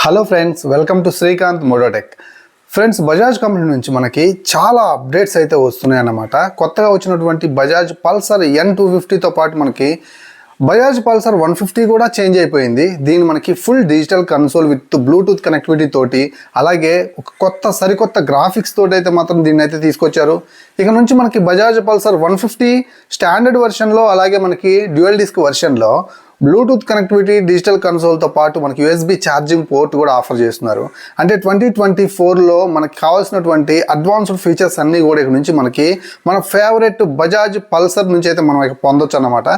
Hello friends, welcome to Srikanth Mototech. Friends, Bajaj company నుంచి మనకి చాలా అప్డేట్స్ అయితే వస్తున్నాయి అన్నమాట. కొత్తగా వచ్చినటువంటి బజాజ్ పల్సర్ N250తో పాటు మనకి బజాజ్ పల్సర్ 150 కూడా చేంజ్ అయిపోయింది. దీని మనకి full digital console with Bluetooth connectivity తోటి, అలాగే ఒక సరికొత్త గ్రాఫిక్స్ తోటి అయితే మాత్రం దీన్ని అయితే తీసుకొచ్చారు. ఇక నుంచి మనకి బజాజ్ పల్సర్ 150 స్టాండర్డ్ వెర్షన్లో, అలాగే మనకి డ్యూయల్ డిస్క్ వెర్షన్లో బ్లూటూత్ కనెక్టివిటీ, డిజిటల్ కన్సోల్తో పాటు మనకి USB ఛార్జింగ్ పోర్ట్ కూడా ఆఫర్ చేస్తున్నారు. అంటే 2024లో మనకి కావాల్సినటువంటి అడ్వాన్స్డ్ ఫీచర్స్ అన్నీ కూడా ఇక నుంచి మనకి మన ఫేవరెట్ బజాజ్ పల్సర్ నుంచి అయితే మనం ఇక పొందొచ్చు అన్నమాట.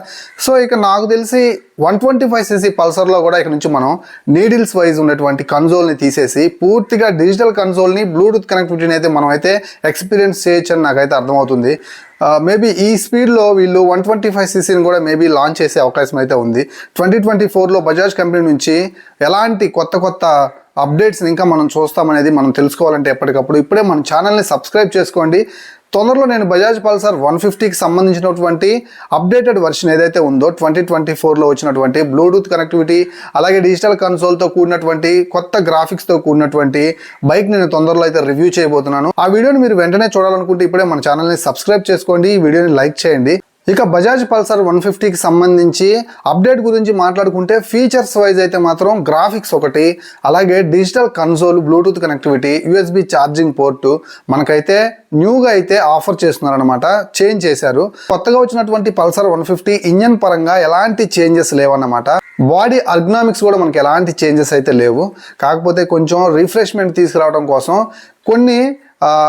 సో ఇక నాకు తెలిసి 125cc పల్సర్లో కూడా ఇక నుంచి మనం నీడిల్స్ వైజ్ ఉన్నటువంటి కన్సోల్ని తీసేసి పూర్తిగా డిజిటల్ కన్సోల్ని, బ్లూటూత్ కనెక్టివిటీని అయితే మనం అయితే ఎక్స్పీరియన్స్ చేయొచ్చు అని నాకైతే అర్థమవుతుంది. మేబీ ఈ స్పీడ్లో వీళ్ళు 125cc కూడా మేబీ లాంచ్ చేసే అవకాశం అయితే ఉంది. 2024లో బజాజ్ కంపెనీ నుంచి ఎలాంటి కొత్త అప్డేట్స్ని ఇంకా మనం చూస్తామనేది మనం తెలుసుకోవాలంటే ఎప్పటికప్పుడు ఇప్పుడే మన ఛానల్ని సబ్స్క్రైబ్ చేసుకోండి. తొందరలో నేను బజాజ్ పల్సర్ 150కి సంబంధించినటువంటి అప్డేటెడ్ వర్షన్ ఏదైతే ఉందో 2024లో వచ్చినటువంటి బ్లూటూత్ కనెక్టివిటీ, అలాగే డిజిటల్ కన్సోల్తో కూడినటువంటి కొత్త గ్రాఫిక్స్తో కూడినటువంటి బైక్ నేను తొందరలో అయితే రివ్యూ చేయబోతున్నాను. ఆ వీడియోని మీరు వెంటనే చూడాలనుకుంటే ఇప్పుడే మన ఛానల్ని సబ్స్క్రైబ్ చేసుకోండి, ఈ వీడియోని లైక్ చేయండి. ఇక బజాజ్ పల్సర్ 150కి సంబంధించి అప్డేట్ గురించి మాట్లాడుకుంటే ఫీచర్స్ వైజ్ అయితే మాత్రం గ్రాఫిక్స్ ఒకటి, అలాగే digital console, Bluetooth connectivity, USB charging port మనకైతే న్యూగా అయితే ఆఫర్ చేస్తున్నారనమాట. చేంజ్ చేశారు. కొత్తగా వచ్చినటువంటి పల్సర్ 150 ఇంజన్ పరంగా ఎలాంటి చేంజెస్ లేవన్నమాట. బాడీ అర్గనామిక్స్ కూడా మనకి ఎలాంటి చేంజెస్ అయితే లేవు. కాకపోతే కొంచెం రిఫ్రెష్మెంట్ తీసుకురావడం కోసం కొన్ని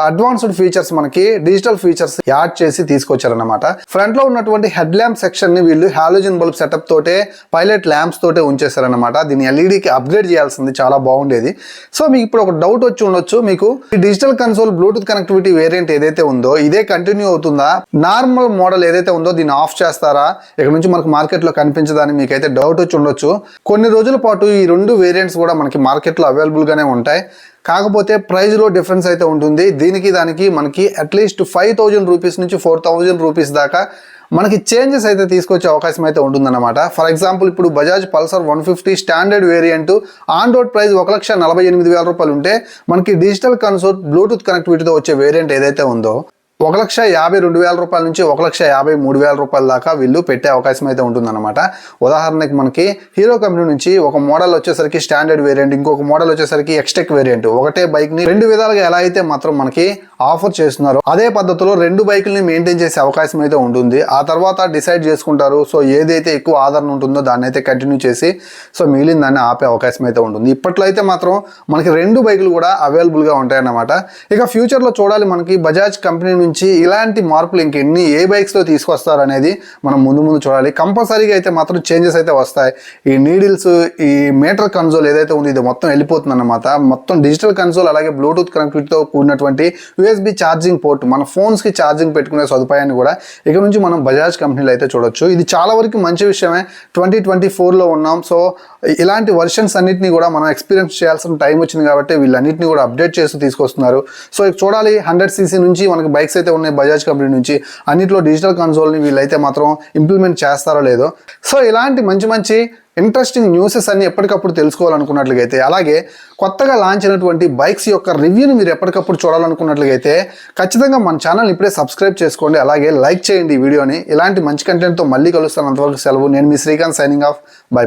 అడ్వాన్స్డ్ ఫీచర్స్, మనకి డిజిటల్ ఫీచర్స్ యాడ్ చేసి తీసుకొచ్చారనమాట. ఫ్రంట్ లో ఉన్నటువంటి హెడ్ ల్యాంప్ సెక్షన్ ని వీళ్ళు హాలోజన్ బల్బ్ సెటప్ తోటే, పైలట్ ల్యాంప్స్ తోటే ఉంచేశారనమాట. దీన్ని LED కి అప్గ్రేడ్ చేయాల్సింది, చాలా బాగుండేది. సో మీకు ఇప్పుడు ఒక డౌట్ వచ్చి ఉండొచ్చు, మీకు ఈ digital console Bluetooth connectivity variant ఏదైతే ఉందో ఇదే కంటిన్యూ అవుతుందా, నార్మల్ మోడల్ ఏదైతే ఉందో దీన్ని ఆఫ్ చేస్తారా, ఇక్కడ నుంచి మనకు మార్కెట్ లో కనిపించదని మీకైతే డౌట్ వచ్చి ఉండొచ్చు. కొన్ని రోజుల పాటు ఈ రెండు వేరియంట్స్ కూడా మనకి మార్కెట్ లో అవైలబుల్ గానే ఉంటాయి. కాకపోతే ప్రైజ్లో డిఫరెన్స్ అయితే ఉంటుంది. దానికి మనకి అట్లీస్ట్ 5000 రూపీస్ నుంచి 4000 రూపీస్ దాకా మనకి చేంజెస్ అయితే తీసుకొచ్చే అవకాశం అయితే ఉంటుందన్నమాట. ఫర్ ఎగ్జాంపుల్, ఇప్పుడు Bajaj Pulsar 150 standard variant on road price 1,48,000 రూపాయలు ఉంటే, మనకి డిజిటల్ కన్సోల్, బ్లూటూత్ కనెక్టివిటీతో వచ్చే వేరియంట్ ఏదైతే ఉందో 1,52,000 రూపాయల నుంచి 1,53,000 రూపాయల దాకా వీళ్ళు పెట్టే అవకాశం అయితే ఉంటుందన్నమాట. ఉదాహరణకి మనకి హీరో కంపెనీ నుంచి ఒక మోడల్ వచ్చేసరికి స్టాండర్డ్ వేరియంట్, ఇంకొక మోడల్ వచ్చేసరికి ఎక్స్టెక్ వేరియంట్, ఒకటే బైక్ ని రెండు విధాలుగా ఎలా అయితే మాత్రం మనకి ఆఫర్ చేస్తున్నారు అదే పద్ధతిలో రెండు బైకుల్ని మెయింటైన్ చేసే అవకాశం అయితే ఉంటుంది. ఆ తర్వాత డిసైడ్ చేసుకుంటారు. సో ఏదైతే ఎక్కువ ఆదరణ ఉంటుందో దాన్ని అయితే కంటిన్యూ చేసి, సో మిగిలిన దాన్ని ఆపే అవకాశం అయితే ఉంటుంది. ఇప్పట్లో అయితే మాత్రం మనకి రెండు బైకులు కూడా అవైలబుల్గా ఉంటాయన్నమాట. ఇక ఫ్యూచర్లో చూడాలి, మనకి బజాజ్ కంపెనీ నుంచి ఇలాంటి మార్పులు ఇంకెన్ని ఏ బైక్స్లో తీసుకొస్తారు అనేది మనం ముందు చూడాలి. కంపల్సరీగా అయితే మాత్రం చేంజెస్ అయితే వస్తాయి. ఈ నీడిల్స్, ఈ మీటర్ కన్సోల్ ఏదైతే ఉంది ఇది మొత్తం వెళ్ళిపోతుంది అన్నమాట. మొత్తం డిజిటల్ కన్సోల్, అలాగే బ్లూటూత్ కనెక్టివిటీతో కూడినటువంటి USB ఛార్జింగ్ పోర్ట్, మన ఫోన్స్కి ఛార్జింగ్ పెట్టుకునే సదుపాయాన్ని కూడా ఇక నుంచి మనం బజాజ్ కంపెనీలో అయితే చూడొచ్చు. ఇది చాలా వరకు మంచి విషయమే. 2024లో ఉన్నాం. సో ఇలాంటి వర్షన్స్ అన్నింటినీ కూడా మనం ఎక్స్పీరియన్స్ చేయాల్సిన టైం వచ్చింది కాబట్టి వీళ్ళన్నింటినీ కూడా అప్డేట్ చేస్తూ తీసుకొస్తున్నారు. సో చూడాలి, 100cc నుంచి మనకి బైక్స్ అయితే ఉన్నాయి బజాజ్ కంపెనీ నుంచి, అన్నింటిలో డిజిటల్ కన్సోల్ని వీళ్ళైతే మాత్రం ఇంప్లిమెంట్ చేస్తారో లేదో. సో ఇలాంటి మంచి ఇంట్రెస్టింగ్ న్యూసెస్ అన్ని ఎప్పటికప్పుడు తెలుసుకోవాలనుకున్నట్లయితే, అలాగే కొత్తగా లాంచ్ అయినటువంటి బైక్స్ యొక్క రివ్యూని మీరు ఎప్పటికప్పుడు చూడాలనుకున్నట్లయితే ఖచ్చితంగా మన ఛానల్ ఇప్పుడే సబ్స్క్రైబ్ చేసుకోండి, అలాగే లైక్ చేయండి ఈ వీడియోని. ఇలాంటి మంచి కంటెంట్తో మళ్ళీ కలుస్తాను. అంతవరకు సెలవు. నేను మీ శ్రీకాంత్, సైనింగ్ ఆఫ్. బై.